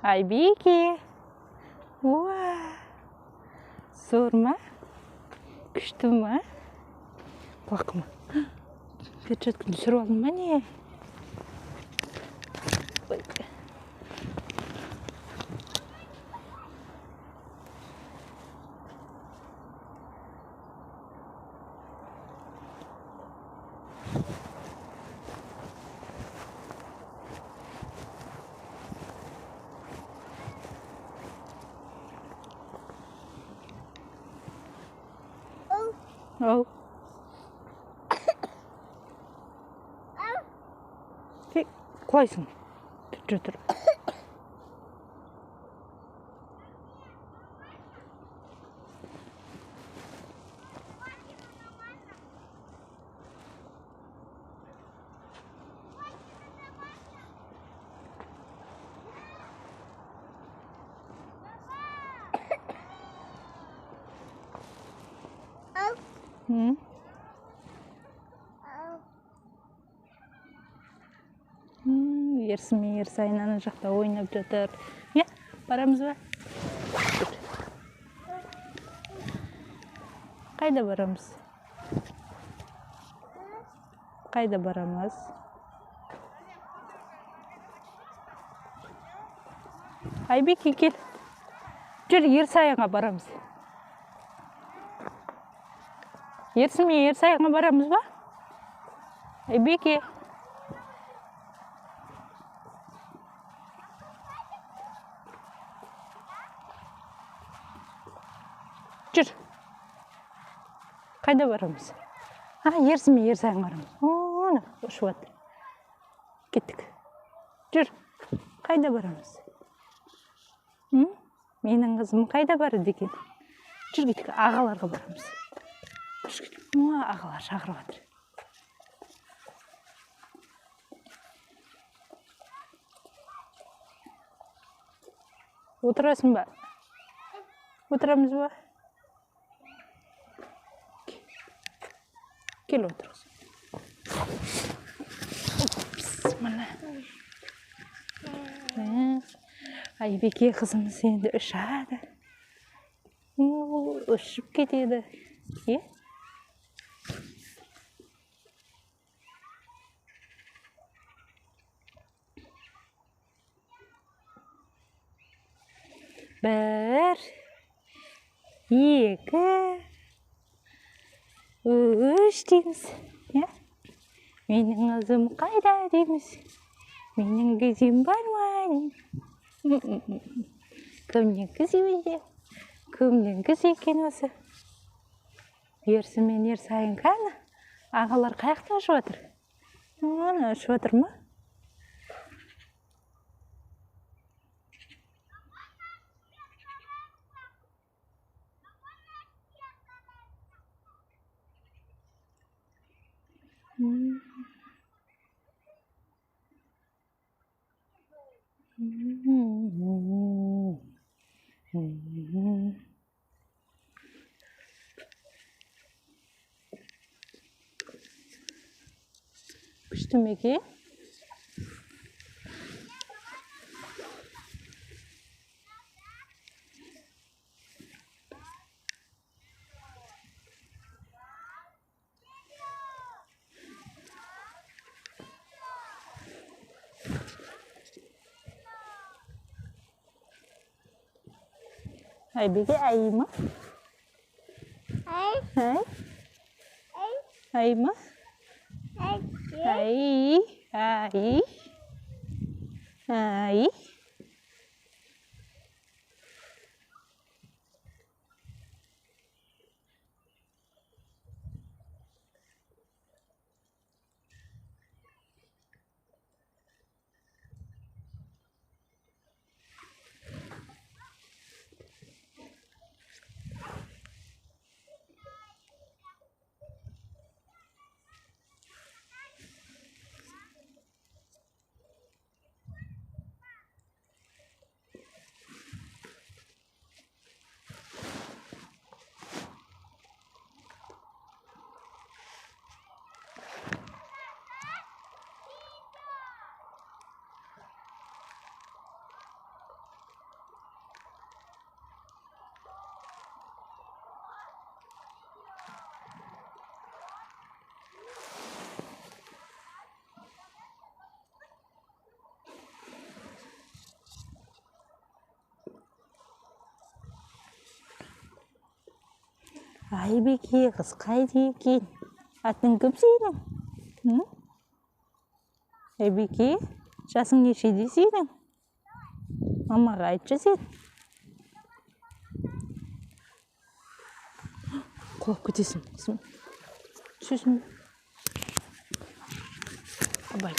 Айбеке. Уа. Зор ма? Күшті ма? Бақма. Перчатканы түсіріп алдың ба не? Ау. Құлайсың. Тұр. Ерсімен Ерсайын ана жақта ойнап жатыр. Не? Барамыз ба? Қайда барамыз? Қайда барамыз? Айбеке кел. Жүр, Ерсайынға барамыз. Ерсімен Ерсайынға барамыз ба? Айбеке. Жүр. Қайда барамыз? Ерсімен Ерсайынға барамыз. Оны, ұшып жатыр. Кеттік. Жүр. Қайда барамыз? Менің қызым қайда барды екен? Жүр кеттік, ағаларға барамыз. Жүр кеттік. Ағалар шақырып жатыр. Отырасың ба? Отырамыз ба? Кел отырасың. Бісміллә. Айбеке қызымыз енді ұшады. Ұшып кетеді. Бір, екі, үш дейміз. Менің қызым қайда дейміз. Менің қызым бар ма дейміз. Кімнен қыз еменде? Кімнен қыз екен осы? Ерсімен Ерсайын қаны? Ағалар қаяқта ұшып жатыр? Оны ұшып жатыр ма? Күшті меке? Айбеке ай ма? Ай? Ай ма? Ай. Айбеке қыз қайда екен? Атың кім сенің? Айбеке, жасың нешеде сенің? Мамаға айтшы сен. Құлап кетесің қызым. Түсесің бе? Абай.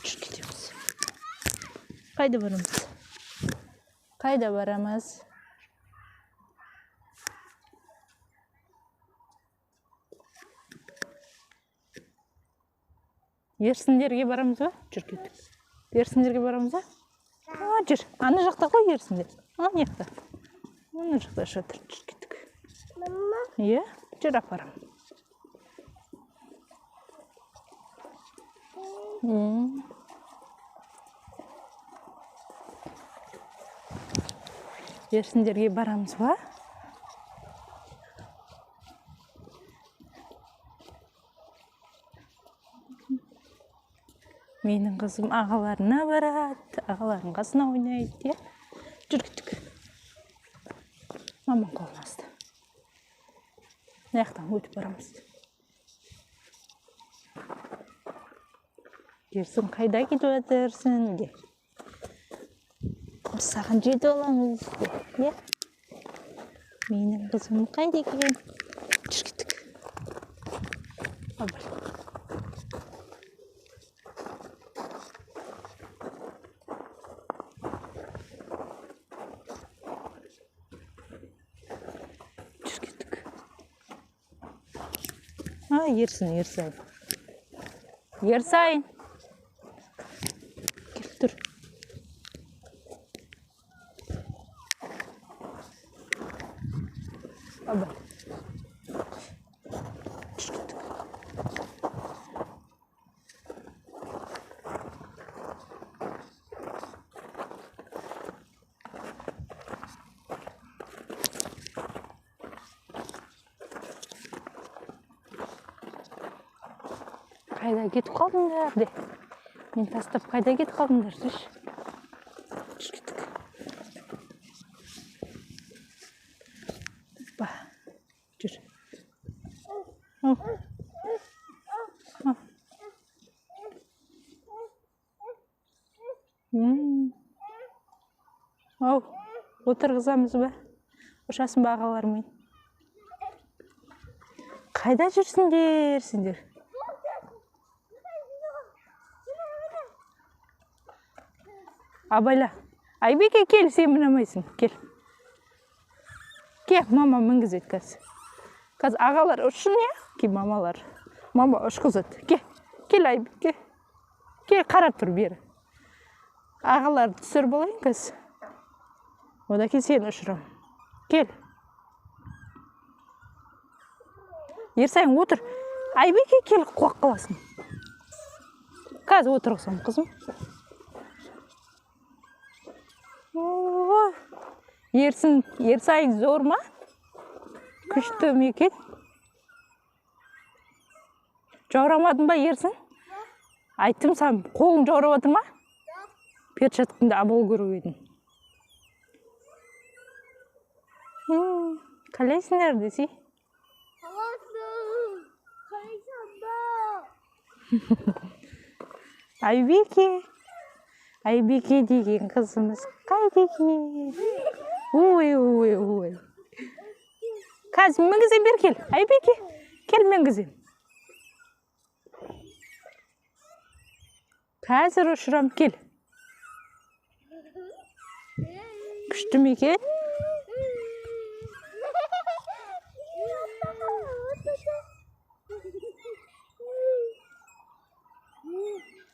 Жүр кетеміз. Қайда барамыз? Қайда барамыз? Ерсіндерге барамыз ба? Жүр кеттік. Ерсіндерге барамыз ба? Жүр. Ана жақта ғой ерсіндер. Не жақта? Ана жақта жатыр. Жүр кеттік. Мама? Иә? Жүр апарам. Ерсіндерге барамыз ба? Менің қызым ағаларына барады, ағаларының қасына ойнайды. Жүр кеттік. Мамам қолын асты. Аяқтан өтіп барамыз. Ерсін қайда кетіп жатырсың де. Біз саған жетіп аламыз де. Менің қызым қайда екен? Жүр кеттік. Абай. Ерсін, Ерсайын. Ерсайын. Кел, тұр. Аба. Жүр кеттік. Қайда кетіп қалдыңдар де. Мен тастап қайда кетіп қалдыңдар деші. Жүр кеттік. Ба. Жүр. Ау, отырғызамыз ба? Ұшасын ба ағалармен? Қайда жүрсіңдер, сендер? Абайла. Айбеке, кел, сен мінамайсың. Кел. Кел, мама мінгізет қазір. Қазір ағалар ұшын, е? Кел, мамалар. Мама ұшқызады. Кел. Кел, Айбеке. Кел, қарап тұр бері. Ағалар түсір болайын қазір. Ода кел, сен ұшырам. Кел. Ерсайын, отыр. Айбеке, кел, құлақ қаласың. Қазір отырғызам, қызым. Ерсайын зор ма? Күшті ме екен? Жаурамадың ба, Ерсін? Айттым саған, қолың жаурап отыр ма? Перчаткаңды абыл көріп едің. Қалайсыңдар десе? Қалайсың? Айбеке. Айбеке деген қызымыз қайда екен? Ой. Қазір мінгізем бер кел. Айбеке, кел мінгізем. Қазір ұшырам кел. Күшті ме екен?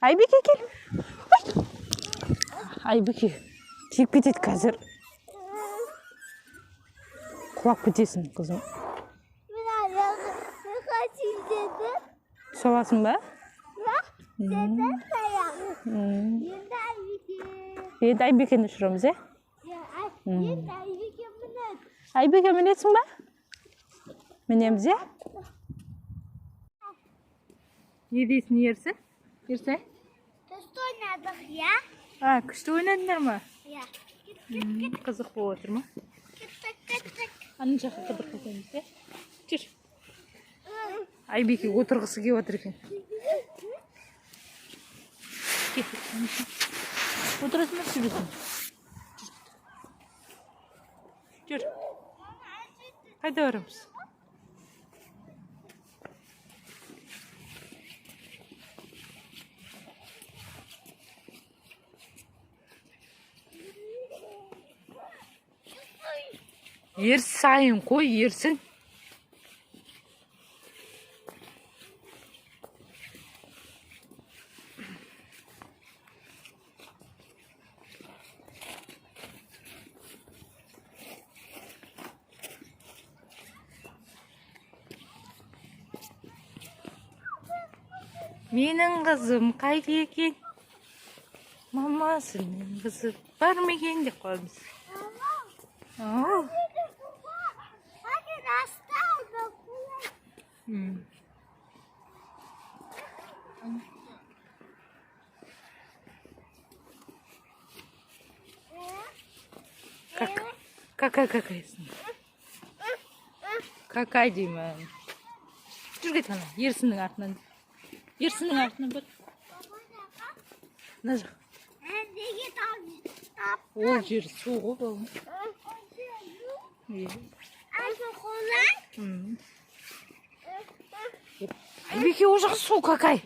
Айбеке, кел. Айбеке, тиіп кетеді қазір. Құлап кетесің, қызым. Мен аяғым қашын деді. Түсаласың ба? Деді аяғым. Енді Айбеке. Енді Айбекені ұшырамыз, е? Енді Айбеке мінеді. Айбеке мінесің ба? Мінеміз, е? Не дейсің, Ерсі? Ерсі? Күшті ойнадық, я? Күшті ойнадыңдар ма? Я. Қызық болып отыр ма? ана жаққа қыдырып кетеміз, иә? Жүр. Айбеке отырғысы келіп отыр екен. Отырасың ба, сөйлесің? Жүр. Қайда барамыз? Ер сайын қой, ерсін. Менің қызым қайда екен? Мамасының қызы бар ма екен деп қоймыз. Какайсың? Какай деймін. Жүр кет ана, ерсінің артынан. Ерсінің артынан бір. Мына жақ. Ол жер су ғой балым. Айбеке, ол жақ су какай.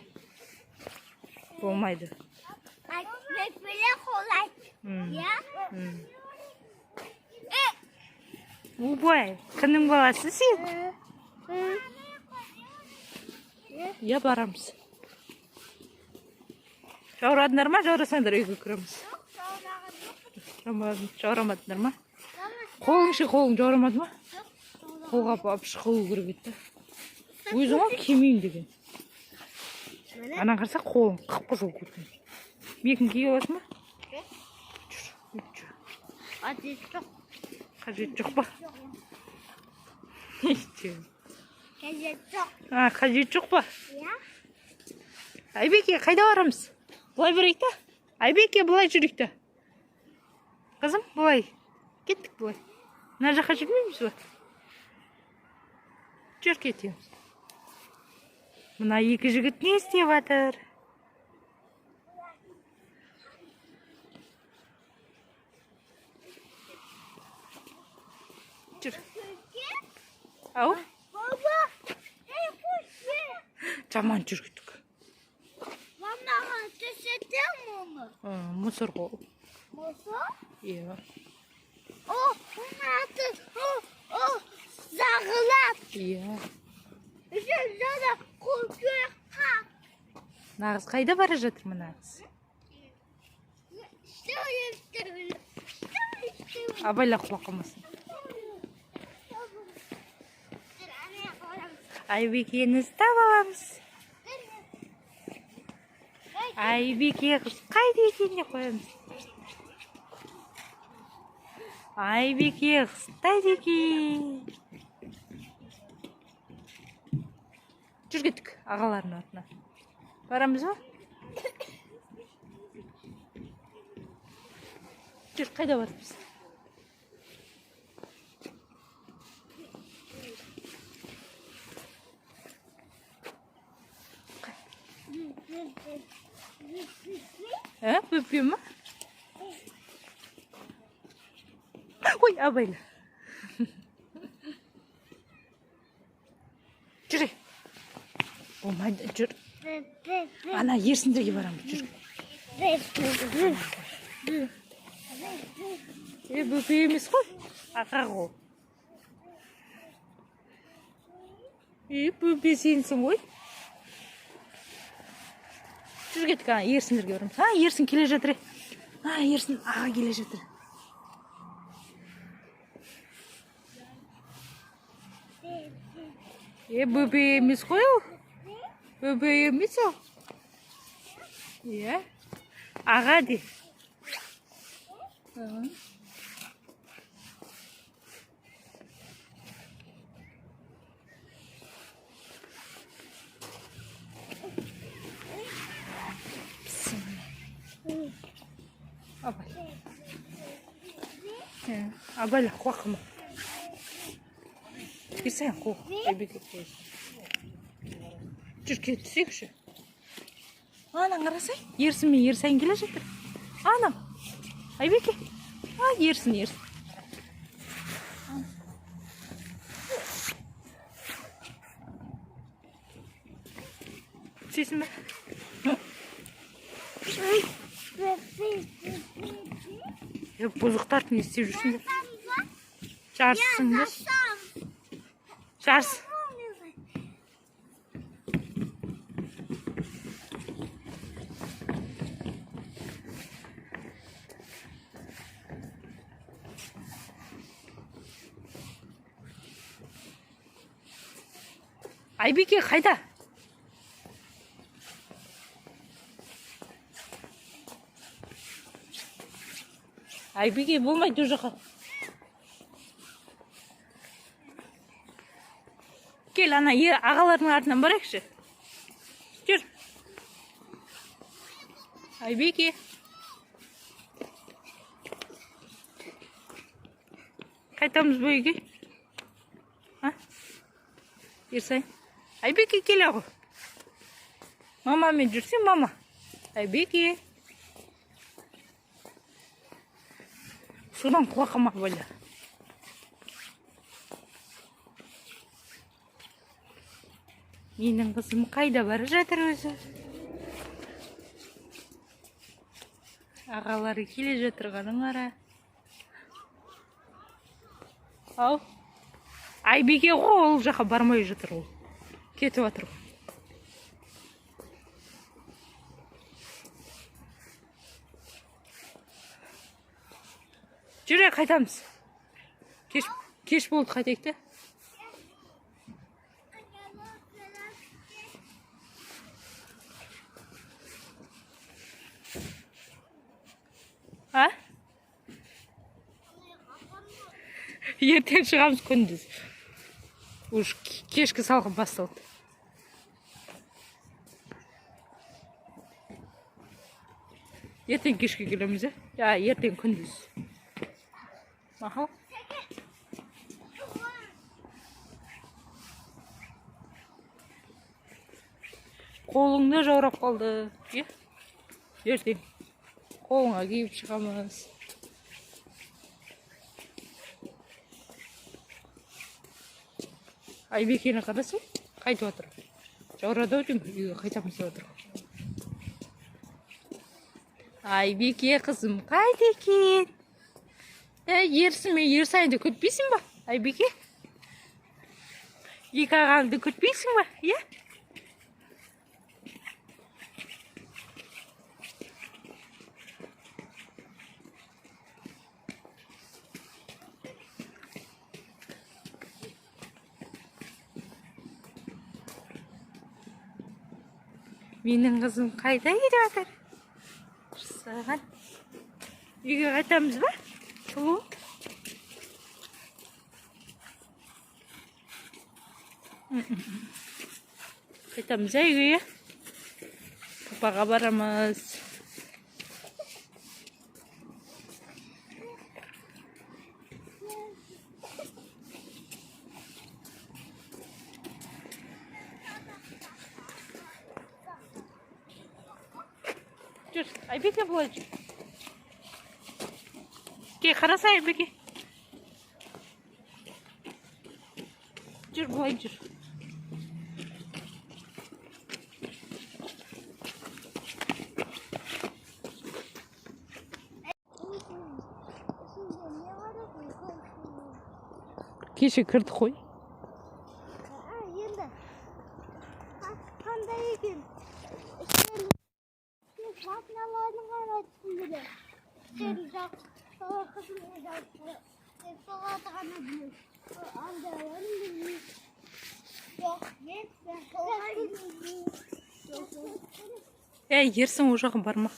Болмайды. Убай, кімнің баласы сен? Я барамыз. Жаурадыңдар ма? Жаурасаңдар үйге кіреміз. Жаурамадыңдар ма? Қолың жаурамады ма? Қолға апып шығу керек еді. Өзің ғой кемейін деген. Анан қарса қолың қып-қызыл көрген. Мекін кие аласың ба? Қажет жоқ па? Қажет жоқ па? Айбеке, қайда барамыз? Бұлай берейік та? Айбеке, бұлай жүрейік та? Қызым, бұлай. Кеттік бұлай. Мына жаққа жүрмейміз ба? Жүр кетеміз. Мына екі жігіт не істеп жатыр? Жүр. Ау? Жаман жүр кеттік. Мамаға түсетем оны? Мұсыр қол. Мұсыр? Иә. Ұнаты, зағылап. Иә. Үшін жада құлкөк қап. Нағыз қайда бара жатыр мына қыз? Абайла құлақ қалмасын. Айбекені ұстап аламыз. Айбеке қыз қайда екен деп қоямыз. Айбеке қыз қайда екен. Жүр кеттік ағалардың артына. Барамыз ба? Жүр, қайда барымыз? Бөпе ма? Ой, абайла. Жүре. Болмайды, жүр. Ана ерсіндерге барамыз, жүр. Бөпе емес қой, ақа ғой. Бөпе сенсің ғой. Жүр кеттік, ерсіндерге барамыз. Ерсін келе жатыр. Ерсін аға келе жатыр. Бөпе емес қой ол. Бөпе емес ол. Иә. Аға де. Абайла қуақыма. Айбеке sen қу. Айбеке қой. Жүр кет түсекші. Ана қарасай. Ерсін мен ерсайын келе жатыр. Анам. Айбеке. Ерсін. Түсесің бе? Бұзықтарды не істеп жүрсіңдер? Жарысыңдар. Жарыс. Айбеке қайда? Айбеке болмайды ол жаққа. Кел, ана ағалардың артынан барайықшы. Жүр. Айбеке. Қайтамыз бұл үйге? Ерсай. Айбеке кел ағы. Мамамен жүрсен, мама. Айбеке. Судан құлақама бөлі. Менің қызым қайда бара жатыр өзі? Ағалары келе жатырғаның ара. Ау. Айбеке ғой, ол жаққа бармай жатыр ол. Кетіп жатыр. Жүре қайтамыз. Кеш болды қайтайық та. Ертең шығамыз күндіз. Уж кешкі салқын басталды. Ертең кешке келеміз, ертең күндіз. Мақал? Қолыңды жаурап қалды. Ертең қолыңа киіп шығамыз. Айбекені қарасың, қайтып отыр. Жаурады өтім, үйге қайтамыз отыр. Айбеке қызым, қайда екен? Ерсін мен ерсайынды күтпейсің ба? Айбеке? Екі ағаңды күтпейсің ба? Менің қызым қайда кетіп жатыр? Саған үйге қайтамыз ба? Сұлу. Қайтамыз үйге. Папаға барамыз. Жүр, Айбеке былай жүр. Қараса Айбеке. Жүр, былай жүр. Кеше кірді қой. Енді. Қандай екен? Машиналардың ғана түсіндірді. Сен жақ, қызымды жақ, соғады ғана білмейді. Анда оның білмейді. Жоқ, мен солай білмейді. Ерсің о жағын барма.